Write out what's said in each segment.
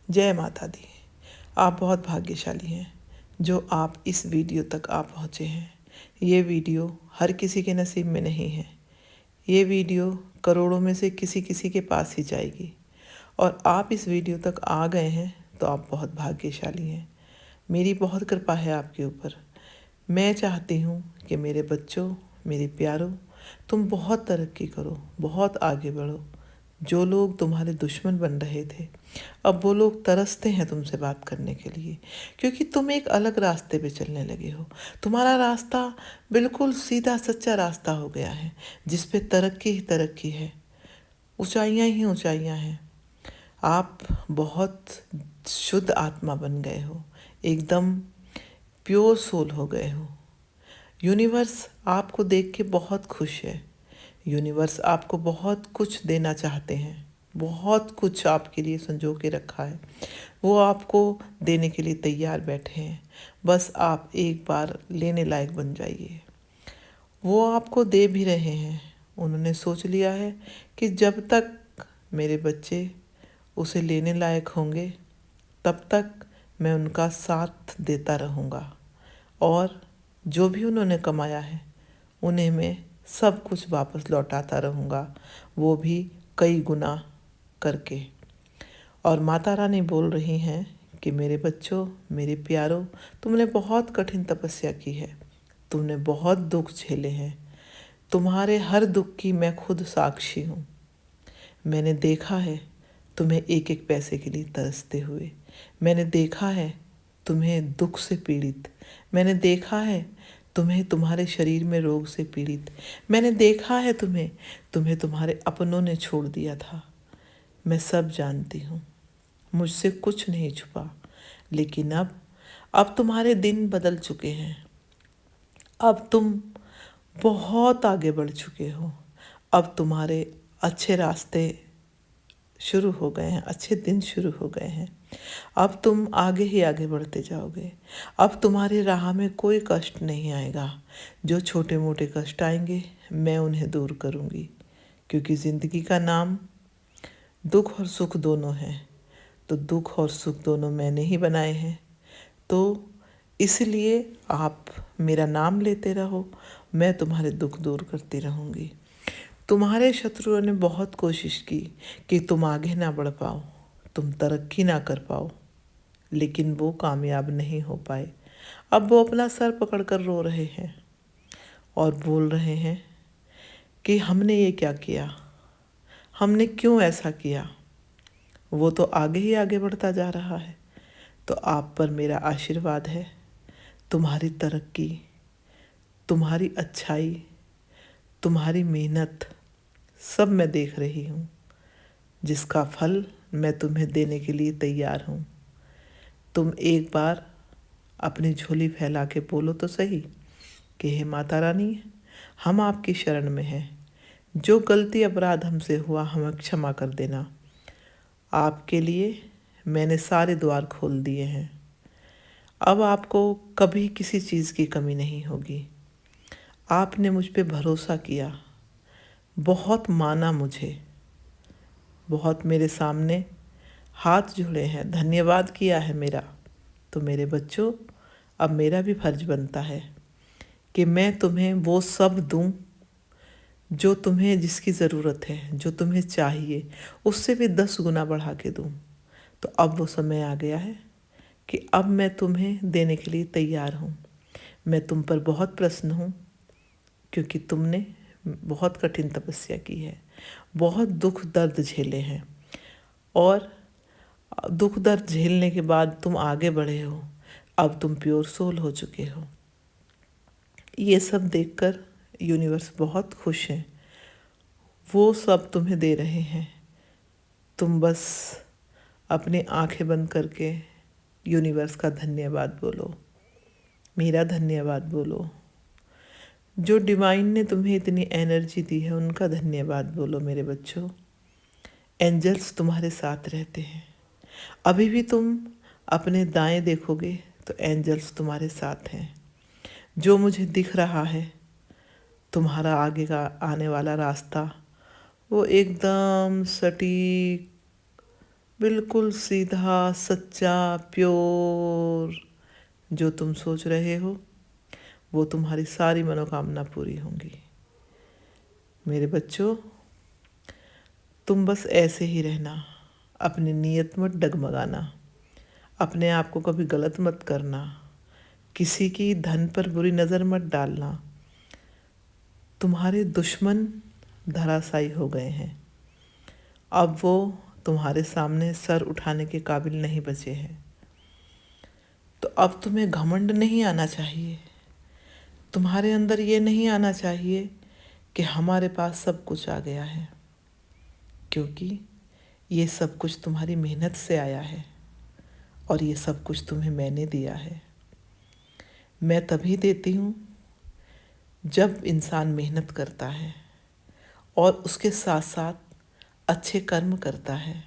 जय माता दी। आप बहुत भाग्यशाली हैं जो आप इस वीडियो तक आ पहुँचे हैं। ये वीडियो हर किसी के नसीब में नहीं है। ये वीडियो करोड़ों में से किसी किसी के पास ही जाएगी और आप इस वीडियो तक आ गए हैं तो आप बहुत भाग्यशाली हैं। मेरी बहुत कृपा है आपके ऊपर। मैं चाहती हूँ कि मेरे बच्चों, मेरे प्यारों, तुम बहुत तरक्की करो, बहुत आगे बढ़ो। जो लोग तुम्हारे दुश्मन बन रहे थे, अब वो लोग तरसते हैं तुमसे बात करने के लिए, क्योंकि तुम एक अलग रास्ते पे चलने लगे हो। तुम्हारा रास्ता बिल्कुल सीधा सच्चा रास्ता हो गया है, जिस पे तरक्की ही तरक्की है, ऊंचाइयां ही ऊंचाइयां हैं। आप बहुत शुद्ध आत्मा बन गए हो, एकदम प्योर सोल हो गए हो। यूनिवर्स आपको देख के बहुत खुश है। यूनिवर्स आपको बहुत कुछ देना चाहते हैं, बहुत कुछ आपके लिए संजो के रखा है। वो आपको देने के लिए तैयार बैठे हैं, बस आप एक बार लेने लायक बन जाइए। वो आपको दे भी रहे हैं। उन्होंने सोच लिया है कि जब तक मेरे बच्चे उसे लेने लायक होंगे तब तक मैं उनका साथ देता रहूँगा, और जो भी उन्होंने कमाया है उन्हें मैं सब कुछ वापस लौटाता रहूँगा, वो भी कई गुना करके। और माता रानी बोल रही हैं कि मेरे बच्चों, मेरे प्यारों, तुमने बहुत कठिन तपस्या की है, तुमने बहुत दुख झेले हैं। तुम्हारे हर दुख की मैं खुद साक्षी हूँ। मैंने देखा है तुम्हें एक एक पैसे के लिए तरसते हुए। मैंने देखा है तुम्हें दुख से पीड़ित। मैंने देखा है तुम्हें तुम्हारे शरीर में रोग से पीड़ित। मैंने देखा है तुम्हें तुम्हें तुम्हारे अपनों ने छोड़ दिया था। मैं सब जानती हूँ, मुझसे कुछ नहीं छुपा। लेकिन अब तुम्हारे दिन बदल चुके हैं। अब तुम बहुत आगे बढ़ चुके हो। अब तुम्हारे अच्छे रास्ते शुरू हो गए हैं, अच्छे दिन शुरू हो गए हैं। अब तुम आगे ही आगे बढ़ते जाओगे। अब तुम्हारी राह में कोई कष्ट नहीं आएगा। जो छोटे मोटे कष्ट आएंगे मैं उन्हें दूर करूँगी, क्योंकि ज़िंदगी का नाम दुख और सुख दोनों है। तो दुख और सुख दोनों मैंने ही बनाए हैं, तो इसलिए आप मेरा नाम लेते रहो, मैं तुम्हारे दुख दूर करती रहूँगी। तुम्हारे शत्रुओं ने बहुत कोशिश की कि तुम आगे ना बढ़ पाओ, तुम तरक्की ना कर पाओ, लेकिन वो कामयाब नहीं हो पाए। अब वो अपना सर पकड़कर रो रहे हैं और बोल रहे हैं कि हमने ये क्या किया, हमने क्यों ऐसा किया। वो तो आगे ही आगे बढ़ता जा रहा है। तो आप पर मेरा आशीर्वाद है। तुम्हारी तरक्की, तुम्हारी अच्छाई, तुम्हारी मेहनत सब मैं देख रही हूँ, जिसका फल मैं तुम्हें देने के लिए तैयार हूँ। तुम एक बार अपनी झोली फैला के बोलो तो सही कि हे माता रानी, हम आपकी शरण में हैं। जो गलती अपराध हमसे हुआ हमें क्षमा कर देना। आपके लिए मैंने सारे द्वार खोल दिए हैं। अब आपको कभी किसी चीज़ की कमी नहीं होगी। आपने मुझ पे भरोसा किया, बहुत माना मुझे, बहुत मेरे सामने हाथ जोड़े हैं, धन्यवाद किया है मेरा। तो मेरे बच्चों, अब मेरा भी फर्ज बनता है कि मैं तुम्हें वो सब दूं जो तुम्हें, जिसकी ज़रूरत है, जो तुम्हें चाहिए, उससे भी 10 गुना बढ़ा के दूं। तो अब वो समय आ गया है कि अब मैं तुम्हें देने के लिए तैयार हूँ। मैं तुम पर बहुत प्रसन्न हूँ, क्योंकि तुमने बहुत कठिन तपस्या की है, बहुत दुख दर्द झेले हैं, और दुख दर्द झेलने के बाद तुम आगे बढ़े हो। अब तुम प्योर सोल हो चुके हो। ये सब देखकर यूनिवर्स बहुत खुश है। वो सब तुम्हें दे रहे हैं। तुम बस अपनी आंखें बंद करके यूनिवर्स का धन्यवाद बोलो, मेरा धन्यवाद बोलो। जो डिवाइन ने तुम्हें इतनी एनर्जी दी है उनका धन्यवाद बोलो मेरे बच्चों। एंजल्स तुम्हारे साथ रहते हैं। अभी भी तुम अपने दाएं देखोगे तो एंजल्स तुम्हारे साथ हैं। जो मुझे दिख रहा है, तुम्हारा आगे का आने वाला रास्ता, वो एकदम सटीक बिल्कुल सीधा, सच्चा, प्योर। जो तुम सोच रहे हो वो तुम्हारी सारी मनोकामना पूरी होंगी। मेरे बच्चों, तुम बस ऐसे ही रहना, अपनी नीयत मत डगमगाना, अपने आप को कभी गलत मत करना, किसी की धन पर बुरी नज़र मत डालना। तुम्हारे दुश्मन धराशायी हो गए हैं, अब वो तुम्हारे सामने सर उठाने के काबिल नहीं बचे हैं। तो अब तुम्हें घमंड नहीं आना चाहिए, तुम्हारे अंदर ये नहीं आना चाहिए कि हमारे पास सब कुछ आ गया है, क्योंकि ये सब कुछ तुम्हारी मेहनत से आया है और ये सब कुछ तुम्हें मैंने दिया है। मैं तभी देती हूँ जब इंसान मेहनत करता है और उसके साथ साथ अच्छे कर्म करता है,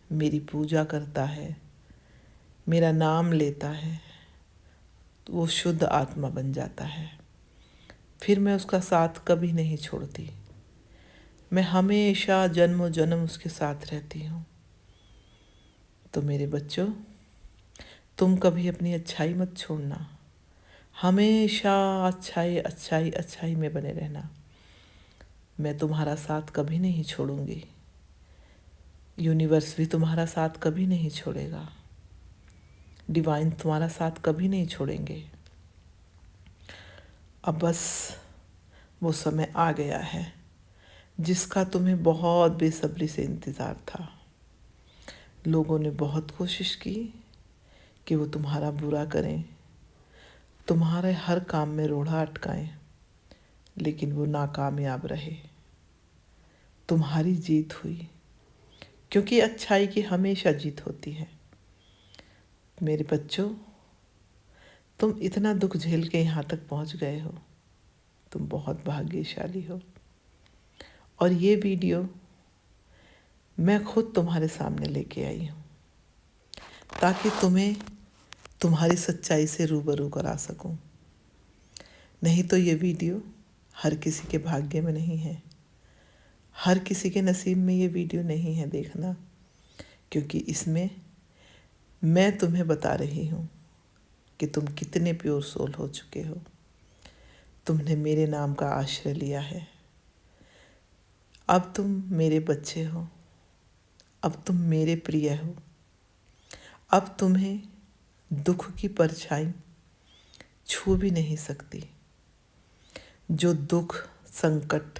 मेरी पूजा करता है, मेरा नाम लेता है, तो वो शुद्ध आत्मा बन जाता है। फिर मैं उसका साथ कभी नहीं छोड़ती, मैं हमेशा जन्मों जन्म उसके साथ रहती हूँ। तो मेरे बच्चों, तुम कभी अपनी अच्छाई मत छोड़ना, हमेशा अच्छाई अच्छाई अच्छाई में बने रहना। मैं तुम्हारा साथ कभी नहीं छोड़ूंगी, यूनिवर्स भी तुम्हारा साथ कभी नहीं छोड़ेगा, डिवाइन तुम्हारा साथ कभी नहीं छोड़ेंगे। अब बस वो समय आ गया है जिसका तुम्हें बहुत बेसब्री से इंतज़ार था। लोगों ने बहुत कोशिश की कि वो तुम्हारा बुरा करें, तुम्हारे हर काम में रोड़ा अटकाएं, लेकिन वो नाकामयाब रहे। तुम्हारी जीत हुई, क्योंकि अच्छाई की हमेशा जीत होती है। मेरे बच्चों, तुम इतना दुख झेल के यहाँ तक पहुँच गए हो, तुम बहुत भाग्यशाली हो। और ये वीडियो मैं खुद तुम्हारे सामने लेके आई हूँ ताकि तुम्हें तुम्हारी सच्चाई से रूबरू करा सकूं। नहीं तो ये वीडियो हर किसी के भाग्य में नहीं है, हर किसी के नसीब में ये वीडियो नहीं है देखना, क्योंकि इसमें मैं तुम्हें बता रही हूँ कि तुम कितने प्योर सोल हो चुके हो। तुमने मेरे नाम का आश्रय लिया है, अब तुम मेरे बच्चे हो, अब तुम मेरे प्रिय हो। अब तुम्हें दुख की परछाई छू भी नहीं सकती। जो दुख, संकट,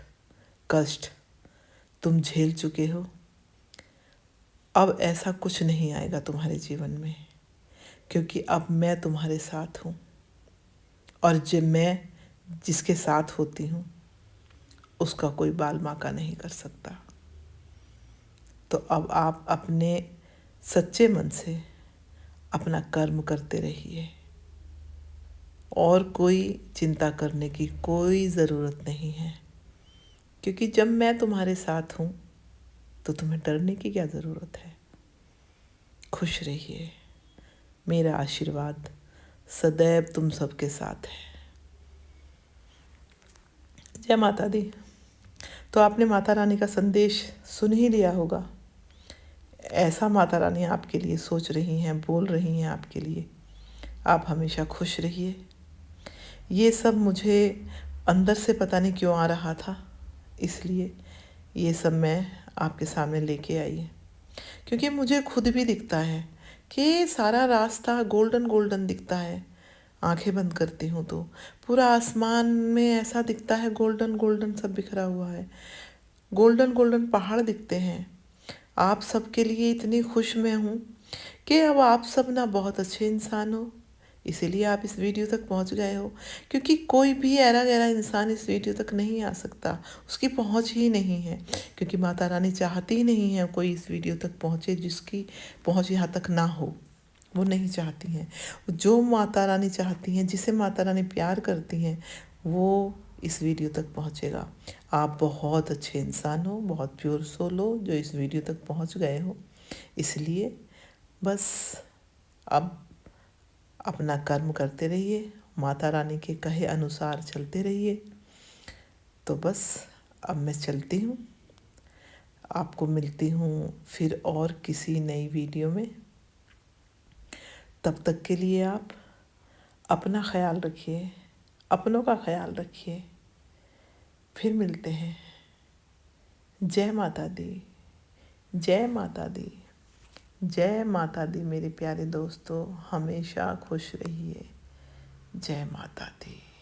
कष्ट तुम झेल चुके हो, अब ऐसा कुछ नहीं आएगा तुम्हारे जीवन में, क्योंकि अब मैं तुम्हारे साथ हूँ और जब मैं जिसके साथ होती हूँ उसका कोई बाल बांका नहीं कर सकता। तो अब आप अपने सच्चे मन से अपना कर्म करते रहिए और कोई चिंता करने की कोई ज़रूरत नहीं है, क्योंकि जब मैं तुम्हारे साथ हूँ तो तुम्हें डरने की क्या ज़रूरत है। खुश रहिए, मेरा आशीर्वाद सदैव तुम सबके साथ है। जय माता दी। तो आपने माता रानी का संदेश सुन ही लिया होगा। ऐसा माता रानी आपके लिए सोच रही हैं, बोल रही हैं आपके लिए। आप हमेशा खुश रहिए। ये सब मुझे अंदर से पता नहीं क्यों आ रहा था, इसलिए ये सब मैं आपके सामने लेके आई है, क्योंकि मुझे खुद भी दिखता है कि सारा रास्ता गोल्डन गोल्डन दिखता है। आंखें बंद करती हूँ तो पूरा आसमान में ऐसा दिखता है, गोल्डन गोल्डन सब बिखरा हुआ है, गोल्डन गोल्डन पहाड़ दिखते हैं। आप सबके लिए इतनी खुश मैं हूँ कि अब आप सब ना बहुत अच्छे इंसान हो, इसीलिए आप इस वीडियो तक पहुँच गए हो। क्योंकि कोई भी ऐरा गैरा इंसान इस वीडियो तक नहीं आ सकता, उसकी पहुँच ही नहीं है, क्योंकि माता रानी चाहती ही नहीं है कोई इस वीडियो तक पहुँचे जिसकी पहुँच यहाँ तक ना हो। वो नहीं चाहती हैं। जो माता रानी चाहती हैं, जिसे माता रानी प्यार करती हैं, वो इस वीडियो तक पहुँचेगा। आप बहुत अच्छे इंसान हो, बहुत प्योर सोल हो जो इस वीडियो तक पहुँच गए हो। इसलिए बस अब अपना कर्म करते रहिए, माता रानी के कहे अनुसार चलते रहिए। तो बस अब मैं चलती हूँ। आपको मिलती हूँ फिर और किसी नई वीडियो में। तब तक के लिए आप अपना ख्याल रखिए, अपनों का ख्याल रखिए। फिर मिलते हैं। जय माता दी, जय माता दी, जय माता दी मेरे प्यारे दोस्तों। हमेशा खुश रहिए। जय माता दी।